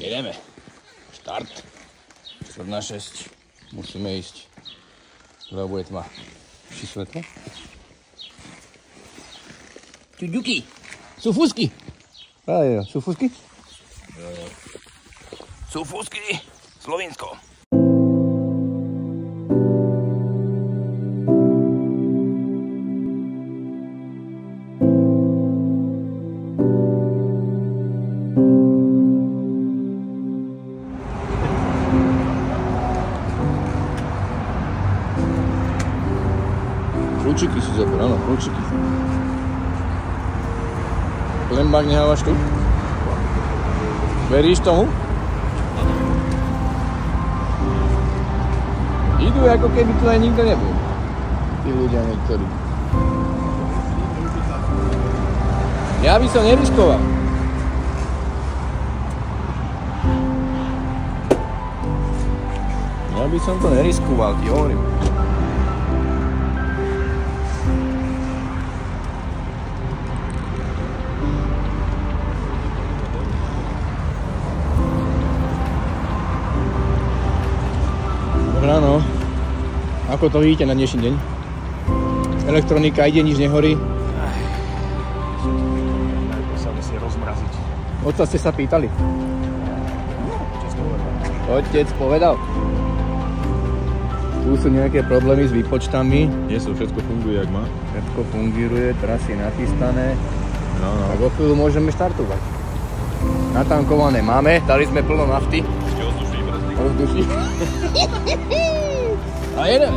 Jedeme. Štart. 4:45. Musíme ísť. Lebo bude tma. Či svetlo? Čuďuky. Sú fúsky. Sú fúsky? Sú fúsky. Slovinsko. Kľúčiky si zober, áno, kľúčiky. Klembák nehávaš tu? Veríš tomu? Idú ako keby tu aj nikto nebol. Tí ľudia niektorí. Ja by som neriskoval. Ja by som to neriskoval, ti hovorím. Ráno, ako to vidíte na dnešný deň? Elektronika ide, nič nehorí. To sa musí rozmraziť. Otca ste sa pýtali? Otec povedal. Tu sú nejaké problémy s výpočtami. Nie sú, všetko funguje, jak má. Všetko funguje, trasy nachystané. No. Tak o chvíľu môžeme štartovať. Natankované máme, dali sme plno nafty. Ešte ovzduší brzdí. Ovzduší. A jedeme.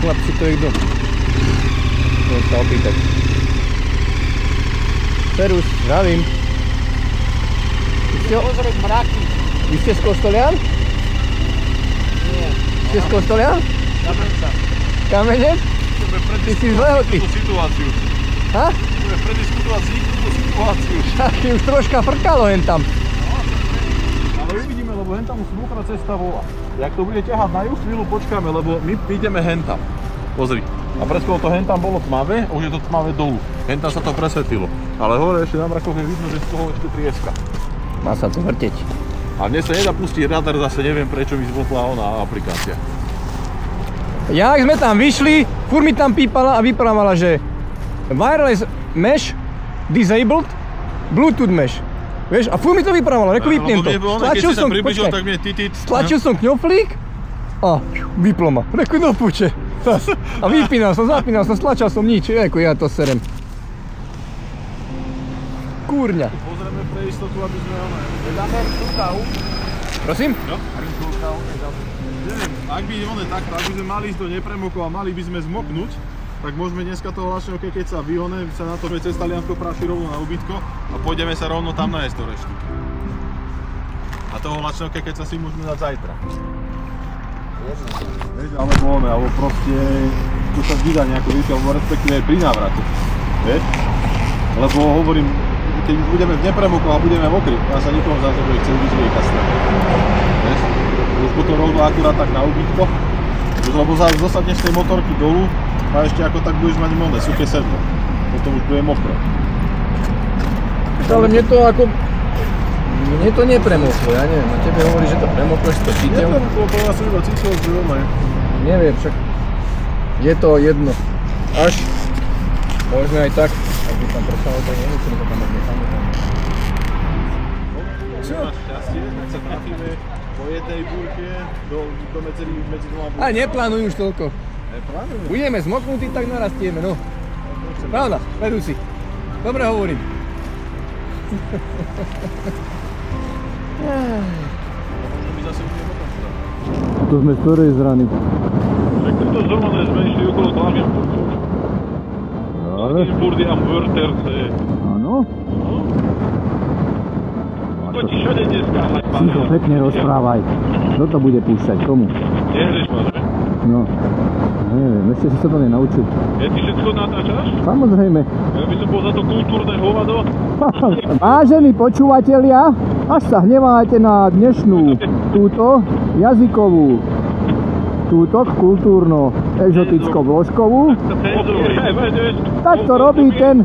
Chlapci, to je kto? Môžem sa opýtať. Serus, zdravím. Pozrieť mraky. Vy ste z Kostolian? Nie. Ste z Kostolian? Kamenca. Kamenec? Ty si zlého, ty. Situáciu. Ha? Chceme prediskutovať túto situáciu. Ty už troška frkalo hen tam. Ale uvidíme, lebo hen tam už mokrá cesta volá. Jak to bude ťahať na juh, chvíľu počkáme, lebo my ideme hen tam. Pozri. A preskôr to hen tam bolo tmavé, už je to tmavé dolu. Hen tam sa to presvetlilo. Ale hore ešte na mrakoch je vidno, že z toho ešte trieska. Má sa to vrteť. A dnes sa nedá pustiť radar, zase neviem prečo mi zbotla ona aplikácia. Jak sme tam vyšli, furt mi tam pípala a vyprávala, že wireless mesh disabled, bluetooth mesh. Vieš, a furt mi to vyprávala, reku vypnem to. Stlačil som kňoflík a vyplo ma. Reku do puče. A vypínal som, zapínal som, stlačal som nič. Reku, ja to serem. Kúrňa. Pozrieme pre istotu, aby sme Dáme rúkav. Prosím? No? Rúkav. Neviem, ak by takto, ak by sme mali ísť do nepremokov a mali by sme zmoknúť, tak môžeme dneska toho Lačného Kekeca vyhone, sa na to cez Taliansko-Práši rovno na ubytko a pôjdeme sa rovno tam nájsť do reštiky. A toho Lačného Kekeca si môžeme dať zajtra. Alebo proste tu sa vydá nejakú výšku, alebo respektíve aj pri návratu. Vieš? Lebo hovorím, keď budeme v nepremoku a budeme mokrí, ja sa nikomu zdá, že bude chcieť byť riekasné. Vieš? Už potom rovno akurát tak na ubytko, lebo zosadneš z tej motorky dolu a ešte ako tak budeš mať modné, suché sedlo. Potom už bude mokré. Ale mne to ako... Mne to nepremoklo, ja neviem, a tebe hovorí, že to premoklo, že to cítil? Nepremoklo, to ja som iba cítil, že ono je. Neviem, však je to jedno. Až môžeme aj tak, ak by tam prestalo, tak nemusíme to tam mať necháme tam. Čo? Máš šťastie, tak sa trafíme po jednej búrke do medzi dvoma búrkami. A neplánuj už toľko. Neplánujem. Budeme zmoknutí, tak narastieme, no. Pravda, vedúci. Dobre hovorím. Možno by sa budeme potom strať. To sme z ktorej zrany? Tak toto zrovna sme išli okolo Klagenfurtu. Klagenfurty a Wörterse. Áno. To ti všade dneska hľad, pán. Si to pekne rozprávaj. Kto to bude púšťať? Komu? Nehreš ma, že? No. Neviem, ešte si sa to nenaučil. Ja ty všetko natáčaš? Samozrejme. Ja by som bol za to kultúrne hovado. Vážení počúvatelia, až sa hneváte na dnešnú túto jazykovú, túto kultúrno-exoticko-vložkovú. Tak to robí ten,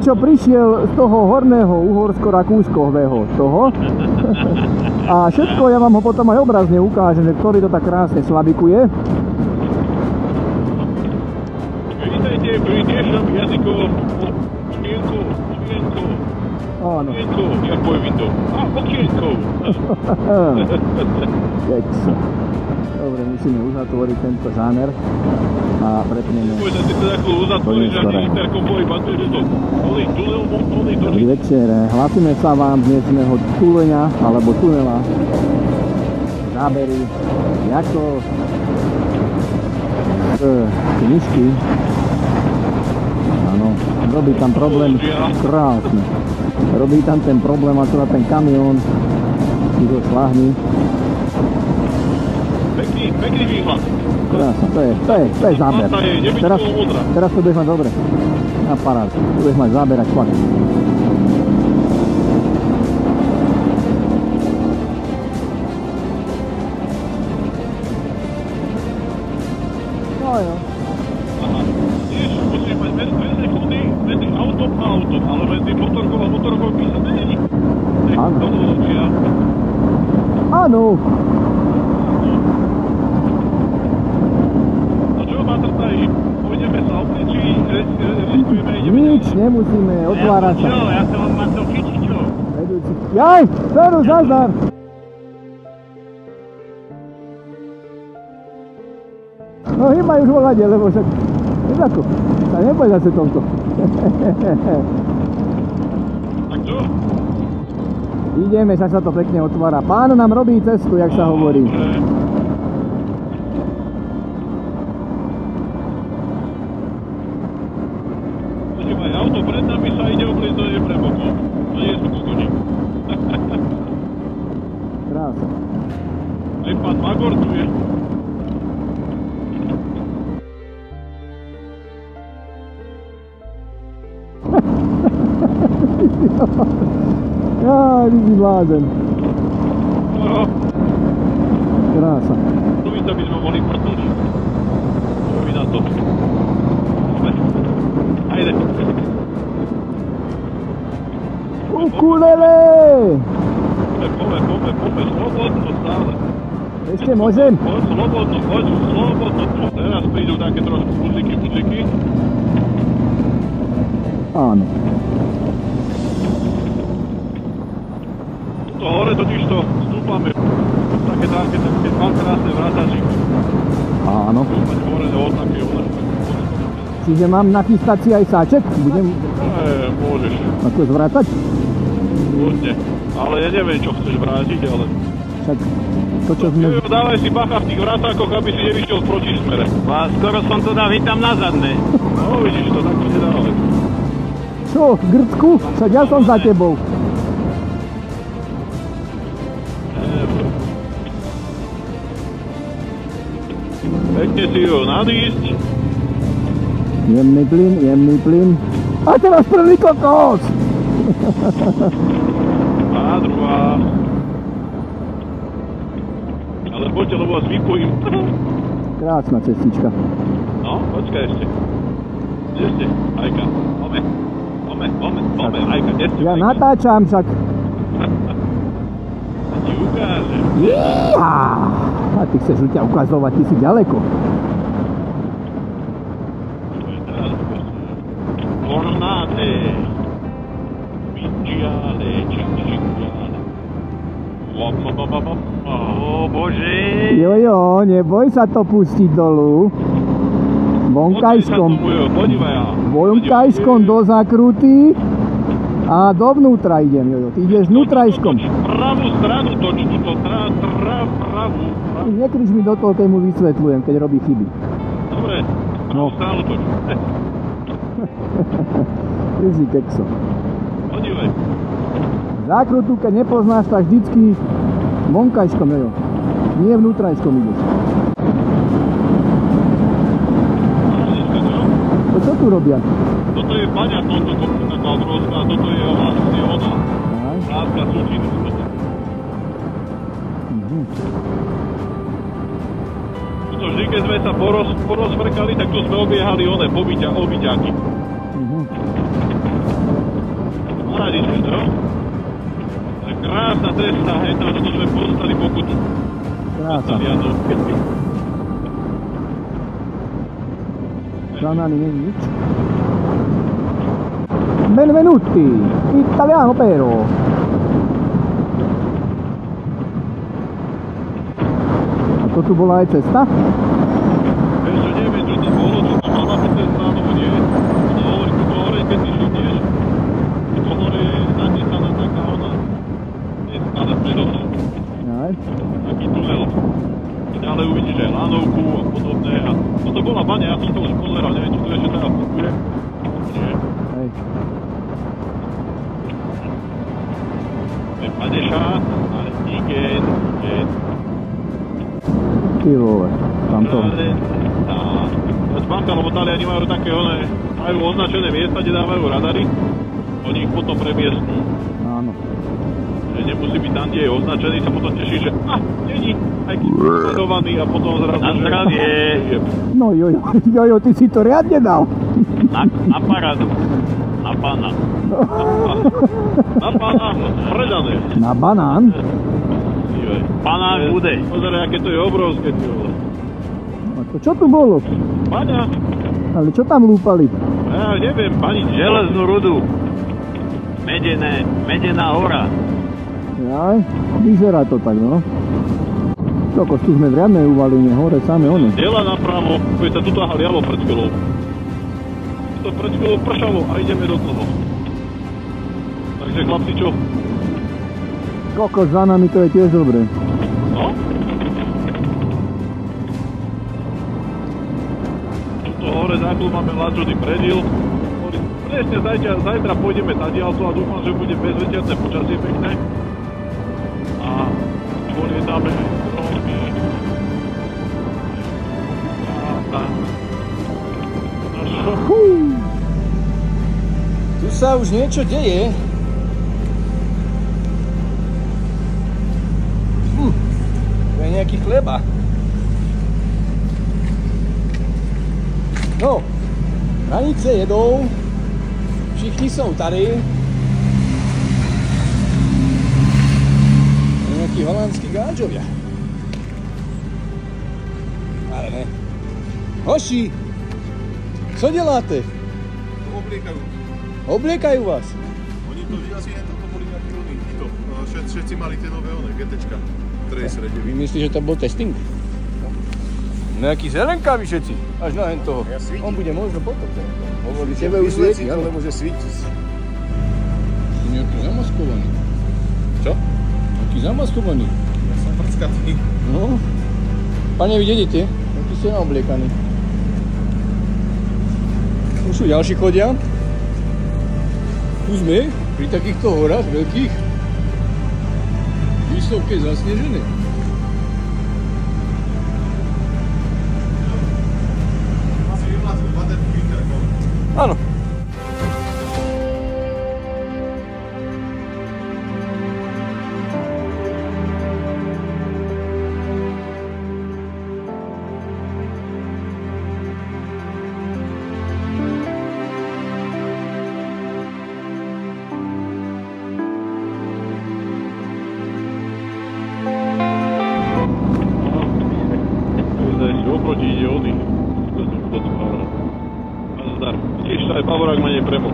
čo prišiel z toho horného uhorsko-rakúskového toho. A všetko ja vám ho potom aj obrazne ukážem, že ktorý to tak krásne slabikuje. Vítajte pri dnešnom jazykovom okienku. Áno. Okienko, ja poviem to. A okienko. Kekso. Dobre, musíme uzatvoriť tento žáner a prepneme. Povedať si to takú uzatvoriť, že ani interkom boli banduje to. Boli tunel, boli to. Dobrý večer, hlásime sa vám z dnešného túlenia, alebo tunela. Zábery, ako knižky. Áno, robí tam problém, krásne. Robí tam ten problém, akurát ten kamión, už ho šláhni. Pekný výhľad. Krásne, to je záber. Teraz to budeš mať dobre. Na parád, tu budeš mať záber, ak fakt. No jo. Aha. Tiež musíme mať medzi chody, medzi autom a autom, ale medzi motorkou a motorkou písať není. Áno. Áno. A čo ma trtají? Pôjdeme sa opäť, či riskujeme, ideme? Nič nemusíme, otvára sa. Ja sa vám mám to chytiť, čo? Vedúci. Jaj, Ferus, nazdar. No hýbaj už volade, lebo však... Vieš ako, sa neboj zase tomto. Tak čo? Ideme, však sa to pekne otvára. Pán nám robí cestu, jak sa hovorí. Prosím, aj auto pred nami sa ide obliť do nepremokov. To nie sú kukoni. Krása. Aj pán Magor tu je. Jaj, ty si blázen. Aha. Krása. Tu by sme mohli prtnúť. Čo by na to? Ajde. Ukulele! Poďme, slobodno stále. Ešte môžem? Poď, slobodno. Teraz prídu také trošku muziky. Áno. To hore totiž to stúpame. Také dva krásne vrátačíky. Áno. Stúpať hore do také hore. Čiže mám nachystať si aj sáček? Budem Môžeš. ako zvrátať? Kľudne. Ale ja neviem, čo chceš vrátiť, ale... Však to, čo sme... Dávaj si bacha v tých vrátákoch, aby si nevyšiel v protismere. A skoro som to dal tam na zadné. No vidíš, to takto nedávaj. Čo, Grcku? Však ja som za tebou. Pekne si ju nadísť. Jemný plyn. A teraz prvý kokos! A druhá. Ale poďte, lebo vás vypojím. Krásna cestička. No, počkaj ešte. Kde ste? Ajka, moment, Ajka, kde ste? Ja natáčam však. A ti ukážem. Jíha! A ty chceš ťa ukazovať, ty si ďaleko. To je teraz Fornate. Cinghiale. O Bože. Jojo, neboj sa to pustiť dolu. Vonkajskom do zakruty A dovnútra idem, Jojo. Ty ideš vnútrajškom. Pravú stranu toč, túto pravú. Nekrič mi do toho, keď mu vysvetľujem, keď robí chyby. Dobre, pravú stranu toč. Ty si kekso. Podívej. Zákrutu, keď nepoznáš, tak vždycky vonkajškom, Jojo. Nie vnútrajškom ideš. Čo tu robia? Toto je baňa, toto taká obrovská, toto je vlastne ona. Láska súčinu. Tuto vždy, keď sme sa porozvrkali, tak tu sme obiehali one obyťaky. Paradičke, čo? To je krásna cesta, hej, tam toto sme postali pokutu. Krása. Za nami nie je nič. Benvenuti, italiano pero. A to tu bola aj cesta? Vieš čo, neviem, čo to bolo, čo to mala byť cesta, alebo nie. No hovorí, tu hore, keď ty šutneš, tu hore je zanesaná taká ona. Je stále predovnou. Taký tunel. Ďalej uvidíš aj lanovku a podobné. A toto bola baňa, ja som to už pozeral, neviem, či tu ešte teraz funguje. Nie. Hej. To je Padeša, ale igen. Ty vole, tam to. Zbanka, lebo Taliani majú také one, majú označené miesta, kde dávajú radary, oni ich potom premiestňujú. Áno. Že nemusí byť tam, kde je označený, sa potom teší, že není, aj keď je sledovaný a potom zrazu... Na zdravie! No Jojo, ty si to riadne dal. Na parádu. Na pána. Na pána predané. Na banán? Banán bude. Pozeraj, aké to je obrovské. A to čo tu bolo? Baňa. Ale čo tam lúpali? Ja neviem, pani železnú rudu. Medená hora. Jaj, vyzerá to tak, no. Kokos, tu sme v riadnej uvaline, hore same one. Diela napravo, keď sa tu lialo pred chvíľou. To pred chvíľou pršalo a ideme do toho. Takže chlapci, čo? Kokos, za nami to je tiež dobré. No? Tuto hore základ máme Lačody predil. Presne zajtra pôjdeme tadiaľto a dúfam, že bude bezveterné počasie pekné. A polietáme dromy. Tu sa už niečo deje. To je nejaký chleba. No, hranice jedou. Všichni jsou tady. Nějaký holandský gáčovia. Ale ne. Hoši, co děláte? Obliekajú. Obliekajú vás? Oni to asi aj toto boli nejakí oni. Všetci mali tie nové one, GTčka. Tracer. Vy myslíte, že to bol testing? Nejaký zelenkávi všetci, až na hen toho. On bude možno potom. Hovorí, tebe už svieti, alebo že svíti. Nejaký zamaskovaný. Čo? Nejaký zamaskovaný. Ja som prckatý. No. Pane, vy dedete? Aký ste naobliekaní. Už sú ďalší chodia. Tu sme, pri takýchto horách veľkých. Vysoké, zasnežené. Áno. Oproti ide oný. Vidíš, aj Bavorák ma nepremok.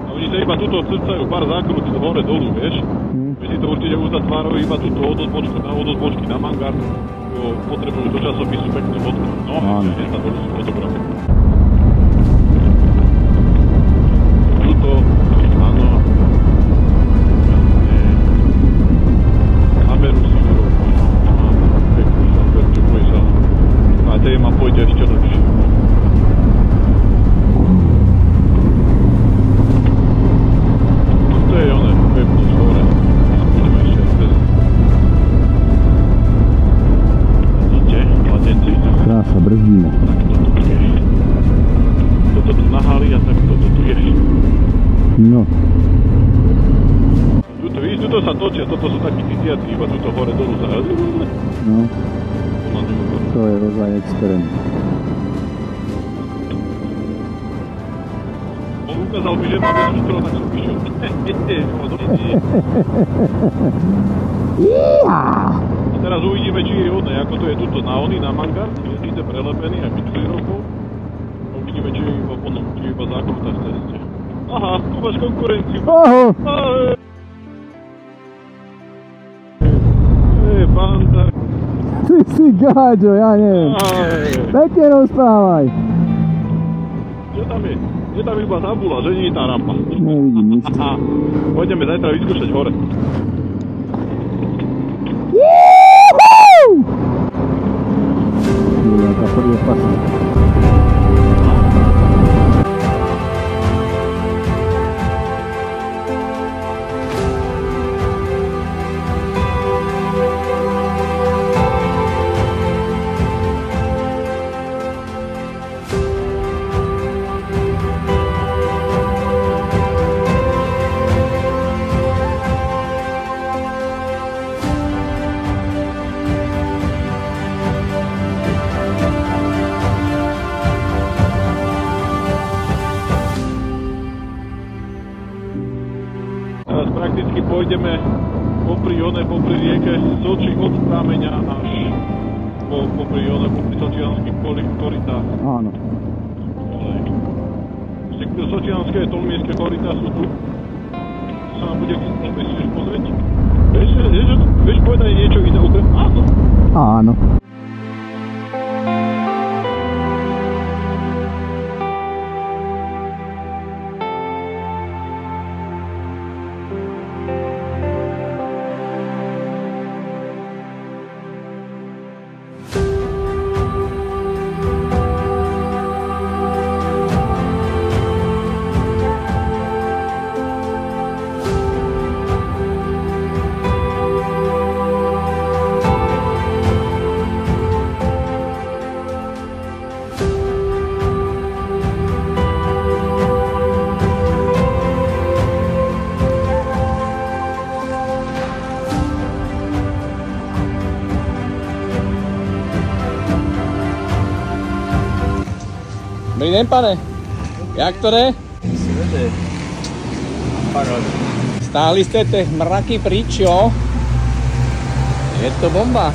A oni sa iba tuto crcajú pár zákrut hore dolu, vieš? My si to určite uzatvárajú iba tuto odozbočky na mangár. Potrebujú do časopisu peknú vodku. No, ešte sa budú si fotografie. Tuto, áno. tuto sa točia, toto sú takí tysiaci, iba tuto hore dolu zahľadí. No, to je ozaj experiment. On ukázal mi, že má veľa tak som išiel. A teraz uvidíme, či je oné, ako to je tuto na Oni, na Mangard, či je prelepený aj 5 rokov. Uvidíme, či je iba ponom, či je iba zákrutá v ceste. Aha, tu máš konkurenciu. Banda. Ty si gáďo, ja neviem. Pekne rozprávaj. Čo tam je? Je tam iba tabula, že nie je tá rampa. Nevidím nič. Pôjdeme zajtra vyskúšať hore. Juhu! Jaká prvá pasa. Prakticky pôjdeme popri rieke Soči od prameňa až popri sočianských korytách. Áno. Sočianské tolmienské korytá sú tu. Sa nám bude chcieť pozrieť. Vieš povedať niečo iné okrem? Áno. Áno. Dobrý den, pane. Jak to jde? Stáhli jste ty mraky pryč, jo? Je to bomba.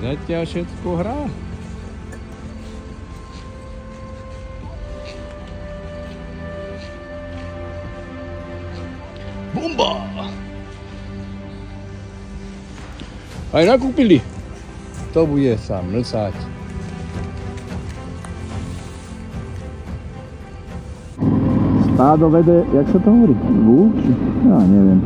Zatiaľ všetko hrá. Bomba! Aj nakúpili. To bude sa mlsať. Stádo vede, jak sa to hovorí? Vúk? Ja neviem.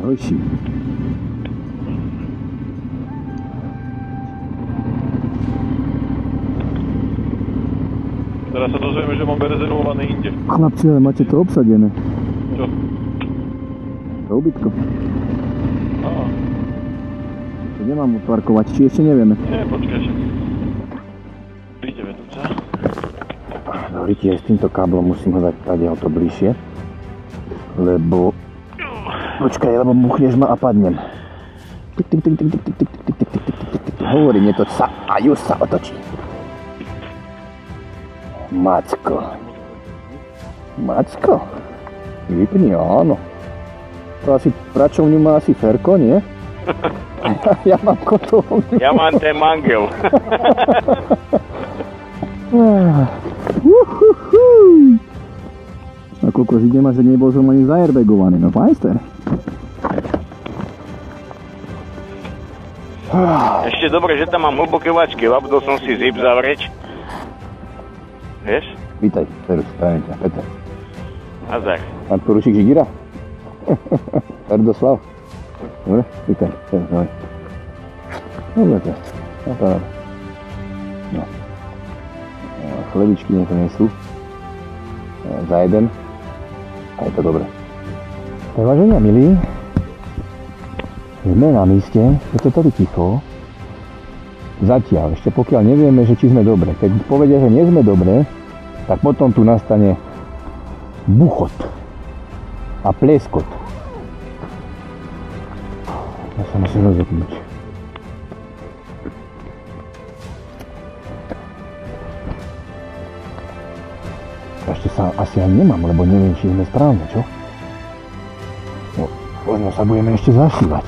Ojší. Teraz sa dozvieme, že máme rezervované inde. Chlapci, ale máte to obsadené. Čo? To ubytko. Á. To nemám odparkovať, či ešte nevieme. Nie, počkaj ešte. Príde vedúca. Dobrý, tiež s týmto káblom musím ho dať tady o to bližšie. Lebo... Počkaj, lebo buchneš ma a padnem. Tik, tik, tik, tik, tik, tik, tik, tik, tik, tik, tik, tik, tik. Hovorím, je to sa a už sa otočí. Macko. Macko? Vypni, áno. To asi pračovňu má asi Ferko, nie? Ja mám kotovňu. Ja mám ten mangel. A koľko idem a že nebol som ani zaerbegovaný, no fajster. Ešte dobre, že tam mám hlboké vačky, labdol som si zip zavrieť. Vieš? Vítaj, Ferus, pravím ťa, Peter. Nazdar. Pán poručík Žigira? Erdoslav? Dobre, vítaj, Ferus, ahoj. Dobre, to je, no paráda. No. Chlebičky niekto nesú. Za jeden. A je to dobre. Prevaženia, milí. Sme na míste, je to tady ticho. Zatiaľ, ešte pokiaľ nevieme, že či sme dobre. Keď povedia, že nie sme dobre, tak potom tu nastane buchot a pleskot. Ja sa musím rozhodnúť. Ešte sa asi ani nemám, lebo neviem, či sme správne, čo? No, možno sa budeme ešte zašívať.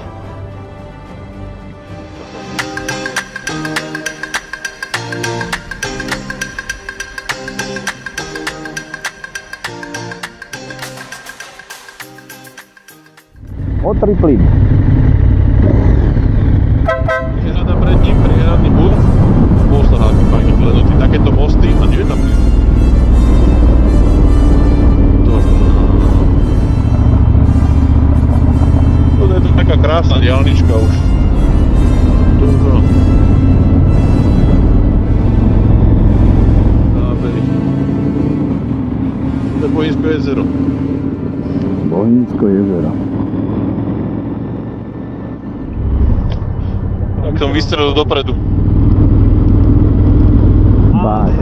Otri plyn. Priehrada pred ním, priehradný búr. Bol sa hádky fajn vyklenutý, takéto mosty a nie je tam plyn. To je to taká krásna diaľnička už. Dobro. To je Bohinské jezero. Bohinské jezero. Tak som vystrelil dopredu. Báj.